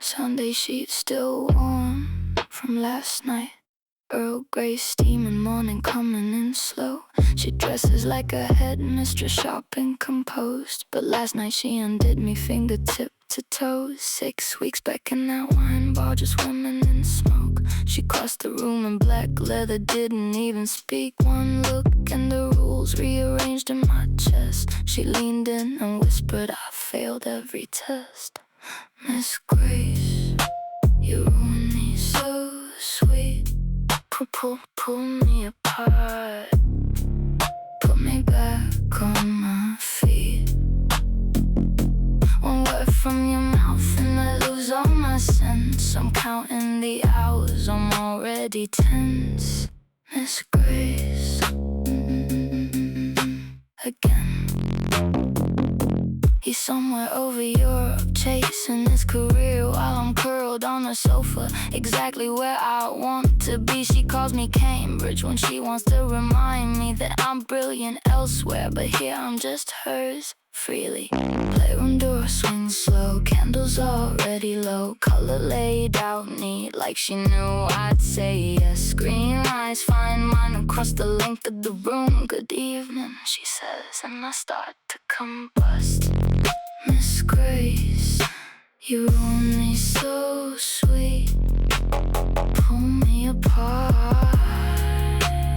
Sunday sheets still warm from last night. Earl Grey steaming, morning coming in slow. She dresses like a headmistress, sharp and composed. But last night she undid me fingertip to toes. 6 weeks back in that wine bar, just women and smoke. She crossed the room in black leather, didn't even speak. One look and the rules rearranged in my chest. She leaned in and whispered, I failed every test. Miss Grace, you ruined me so sweet. Pull me apart, put me back on my feet. One word from your mouth and I lose all my sense. I'm counting the hours, I'm already tense. Miss Grace, again. He's somewhere over Europe, chasing his career while I'm curled on the sofa, exactly where I want to be. She calls me Cambridge when she wants to remind me that I'm brilliant elsewhere, but here I'm just hers freely. Playroom door swings slow, candles already low, color laid out neat like she knew I'd say yes. Green lights find mine across the length of the room. Good evening, she says, and I start to combust. Miss Grace, you ruined me so sweet. Pull me apart,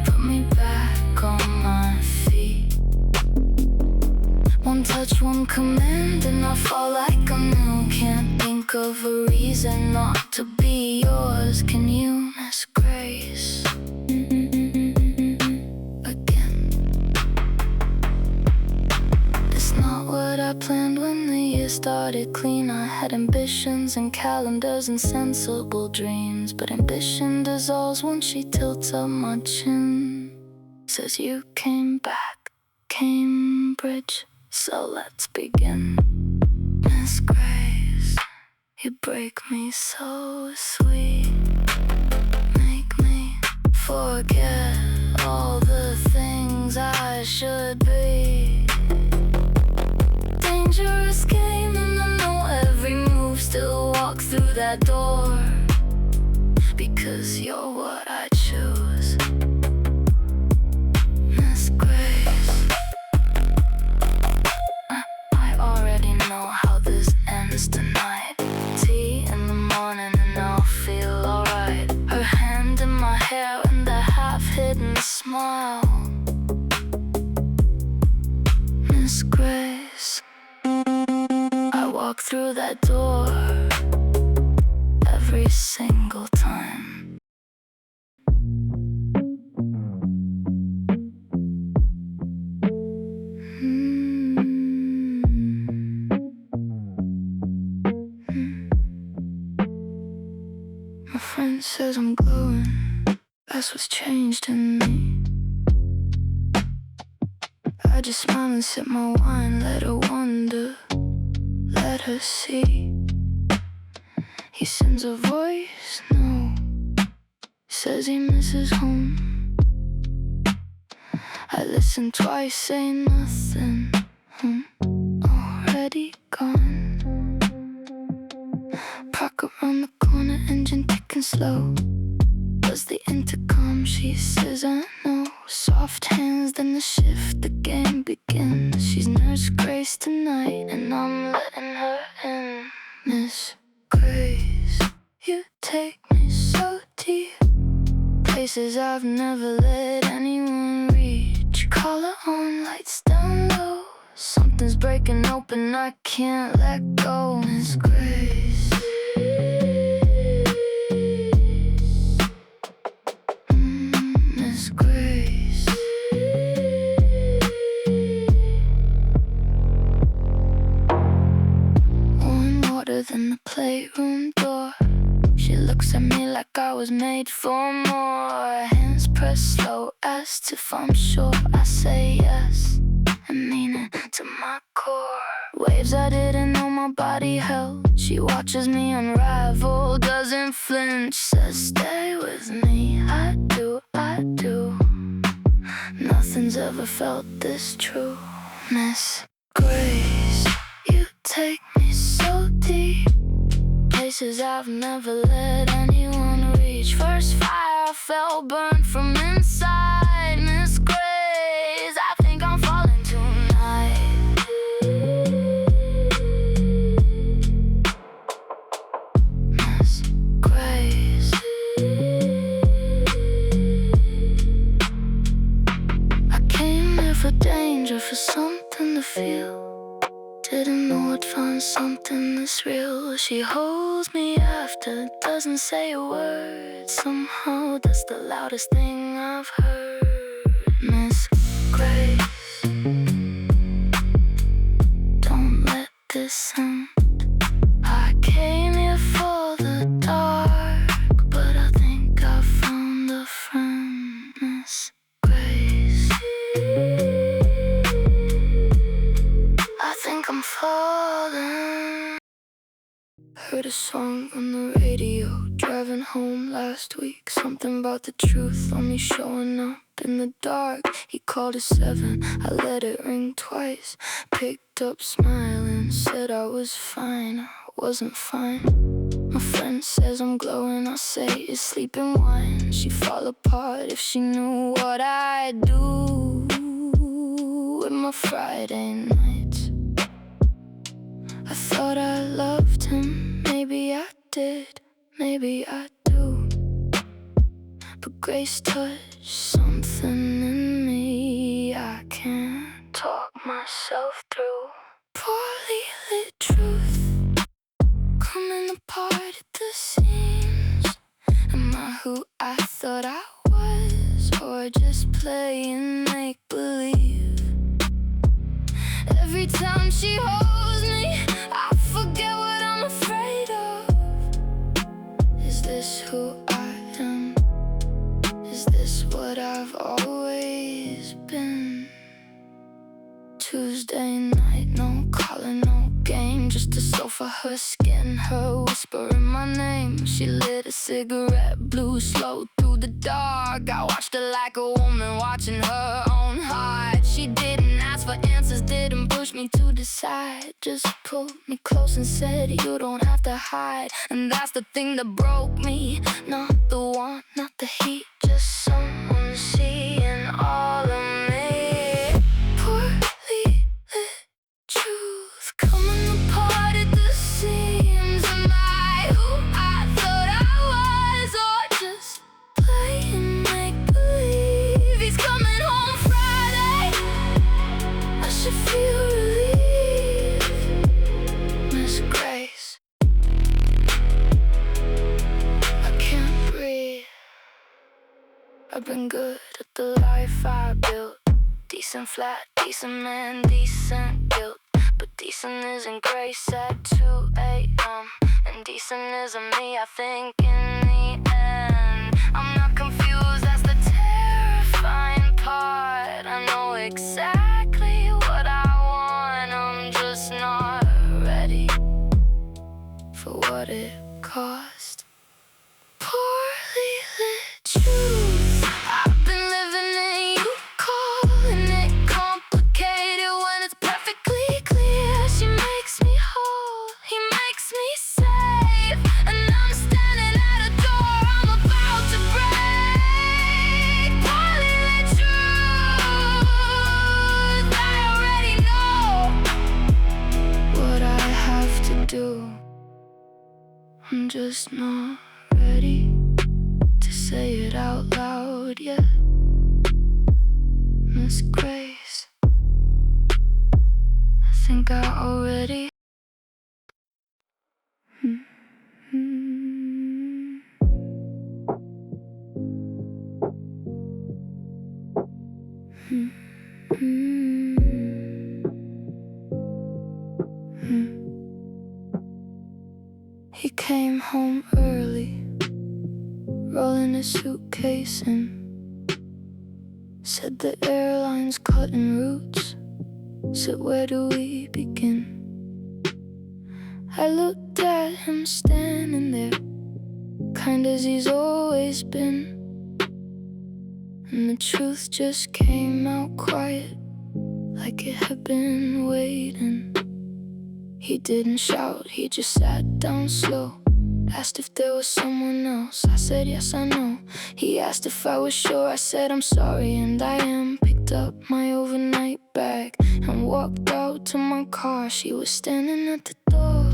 put me back on my feet. One touch, one command, and I fall like I'm new. Can't think of a reason not to be yours. Can you, Miss Grace? What I planned when the year started clean. I had ambitions and calendars and sensible dreams, but ambition dissolves when she tilts up my chin. Says you came back, Cambridge, so let's begin. Miss Grace, you break me so sweet. Make me forget all the things I should be. Dangerous game, and I know every move. Still walk through that door, because you're what I choose. Miss Grace, I already know how this ends tonight. Tea in the morning and I'll feel alright. Her hand in my hair and the half-hidden smile. Miss Grace, I walk through that door every single time. My friend says I'm glowing, that's what's changed in me. I just smile and sip my wine, let her wonder, let her see. He sends a voice note, says he misses home. I listen twice, say nothing, already gone. Park around the corner, engine ticking slow. Buzz the intercom, she says I know. Soft hands, then the shift, the game begins. She's Nurse Grace tonight, and I'm letting her in. Miss Grace, you take me so deep, places I've never let anyone reach. Collar on, lights down low, something's breaking open, I can't let go. Miss Grace, Miss Grace. Warm water than the playroom door. She looks at me like I was made for more. Hands pressed slow, asked if I'm sure. I say yes, and mean it to my core. Waves I didn't know my body held. She watches me unravel, doesn't flinch, says stay with me. I do. Nothing's ever felt this true. Miss Grace, you take me so deep, places I've never let anyone reach. First fire I felt burned from inside. Miss Grace, I think I'm falling tonight. Miss Grace, I came here for danger, for something to feel. Didn't know I'd find something this real. She holds me after, doesn't say a word. Somehow that's the loudest thing I've heard. Miss Grace, don't let this end. I came here for the dark, but I think I found a friend. Miss Grace, I think I'm falling. Heard a song on the radio, driving home last week. Something about the truth on me showing up in the dark. He called at 7, I let it ring twice. Picked up smiling, said I was fine. I wasn't fine. My friend says I'm glowing, I say it's sleeping wine. She'd fall apart if she knew what I'd do with my Friday nights. I thought I loved him, maybe I did, maybe I do. But Grace touched something in me I can't talk myself through. Poorly lit truth, coming apart at the seams. Am I who I thought I was, or just playing make-believe? Every time she holds me, I forget what I'm afraid of. Is this who I am? Is this what I've always been? Tuesday night, no calling, no game. Just a sofa, her skin, her whispering my name. She lit a cigarette, blew slow through the dark. I watched her like a woman watching her own heart. She didn't ask for answers, didn't push me to decide. Just pulled me close and said, you don't have to hide. And that's the thing that broke me. Not the want, not the heat, just someone seeing all of me. Poorly lit truth, coming apart at the seams. Am I who I thought I was, or just playing make-believe? He's coming home Friday, I should feel relieved. Miss Grace, I can't breathe. I've been good at the life I built. Decent flat, decent man, decent guilt. But decent isn't Grace at 2 a.m. And decent isn't me, I think, in the end. I'm not confused, that's the terrifying part. I know exactly what I want, I'm just not ready for what it cost. Poorly lit truth, I've been living in you, calling it complicated when it's perfectly clear. She makes me whole, he makes me safe, and I'm standing at a door I'm about to break. Poorly lit truth, I already know what I have to do. I'm just not ready to say it out loud yet. Miss Grace, I think I already He came home early, rolling his suitcase in. Said the airline's cutting routes. Said, where do we begin? I looked at him standing there, kind as he's always been. And the truth just came out quiet, like it had been waiting. He didn't shout, he just sat down slow, Asked if there was someone else, I said yes, I know. He asked if I was sure, I said I'm sorry, and I am. Picked up my overnight bag and walked out to my car. She was standing at the door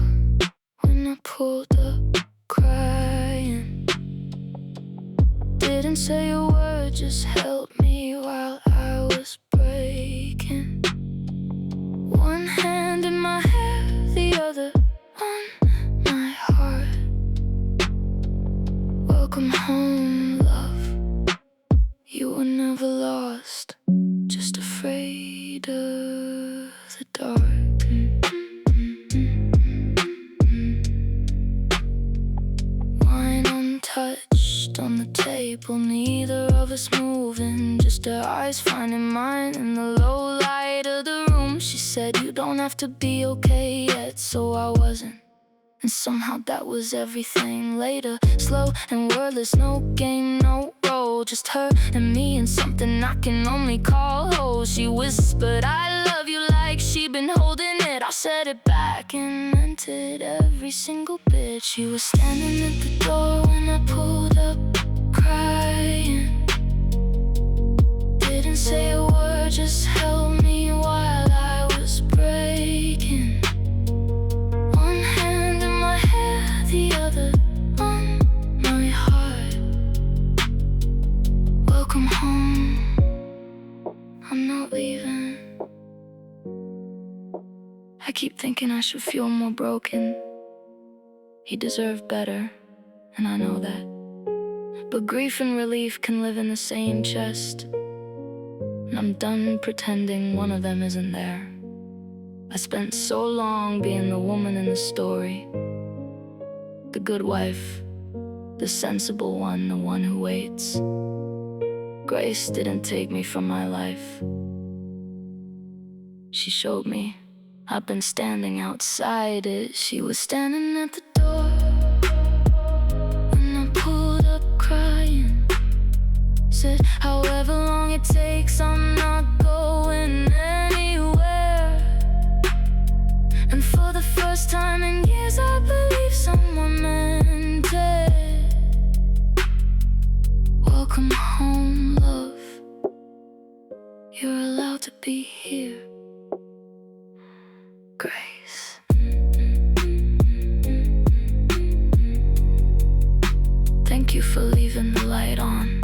when I pulled up, crying. Didn't say a word, just held me while I was breaking. One hand in my hair, the other on my heart. Welcome home, love. You were never lost, just afraid of the dark. Wine untouched on the table, neither of us moving, just our eyes finding mine in the low light of the room. She said you don't have to be okay yet, so I wasn't. And somehow that was everything. Later, slow and wordless, no game, no role, just her and me and something I can only call home. She whispered, I love you, like she'd been holding it. I said it back and meant it, every single bit. She was standing at the door when I pulled up, crying. Didn't say a word, just held me while I was breaking. The other on my heart. Welcome home, I'm not leaving. I keep thinking I should feel more broken. He deserved better, and I know that. But grief and relief can live in the same chest, and I'm done pretending one of them isn't there. I spent so long being the woman in the story, the good wife, the sensible one, the one who waits. Grace didn't take me from my life. She showed me. I've been standing outside it. She was standing at the door when I pulled up, crying. Said, however long it takes, I'm not going anywhere. And for the first time in years, I believe someone meant it. Welcome home, love. You're allowed to be here, Grace. Thank you for leaving the light on.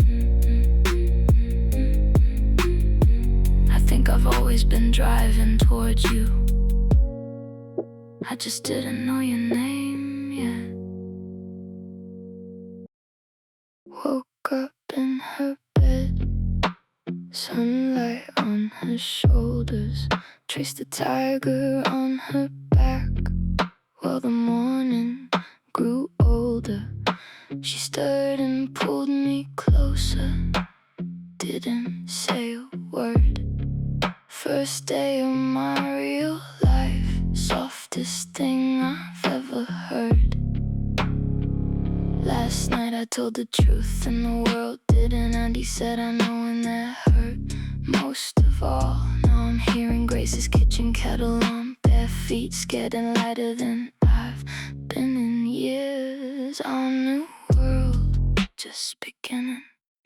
I think I've always been driving towards you. I just didn't know your name yet. Woke up in her bed, sunlight on her shoulders, traced a tiger on her back. While the morning grew older, she stirred and pulled me closer. Didn't say a word. First day of my real life, softest thing I've ever heard. Last night I told the truth and the world didn't, and he said I know, and that hurt most of all. Now I'm hearing Grace's kitchen kettle on, bare feet, scared and lighter than I've been in years. Our new world just beginning,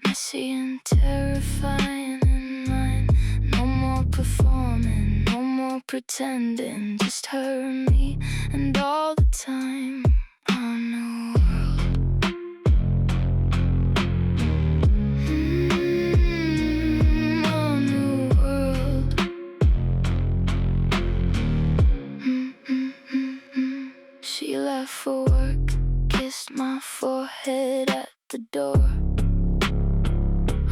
messy and terrifying in mine. No more performing, no more pretending, just her and me, and all the time. Our new world. Our new world. She left for work, kissed my forehead at the door.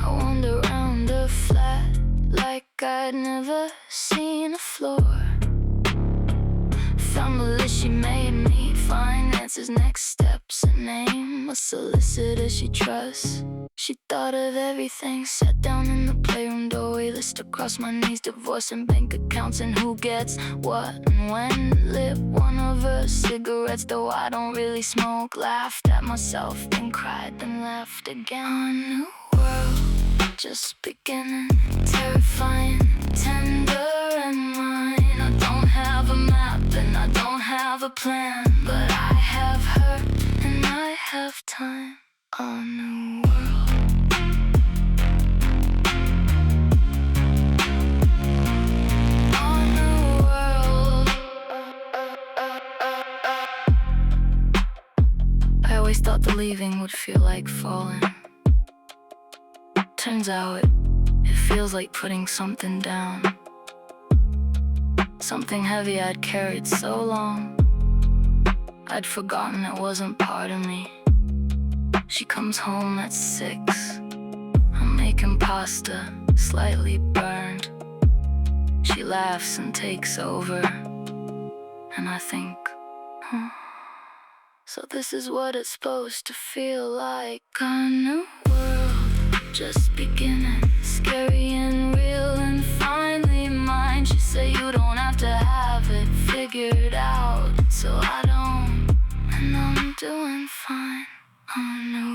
I wandered around the flat like I'd never seen a floor. Found the list she made me, finances, next steps, a name, a solicitor she trusts. She thought of everything, sat down in the playroom doorway, list across my knees, divorce and bank accounts and who gets what and when. Lit one of her cigarettes, though I don't really smoke. Laughed at myself, then cried, then laughed again. A new world just beginning, terrifying, tender and mine. I don't have a map and I don't have a plan, but I have her and I have time. A new world. A new world. I always thought the leaving would feel like falling. Turns out it feels like putting something down. Something heavy I'd carried so long, I'd forgotten it wasn't part of me. She comes home at 6. I'm making pasta, slightly burned. She laughs and takes over, and I think, so this is what it's supposed to feel like. A new world, just beginning. Scary and real and finally mine. She said you don't have to have it figured out, so I don't, and I'm doing fine. A new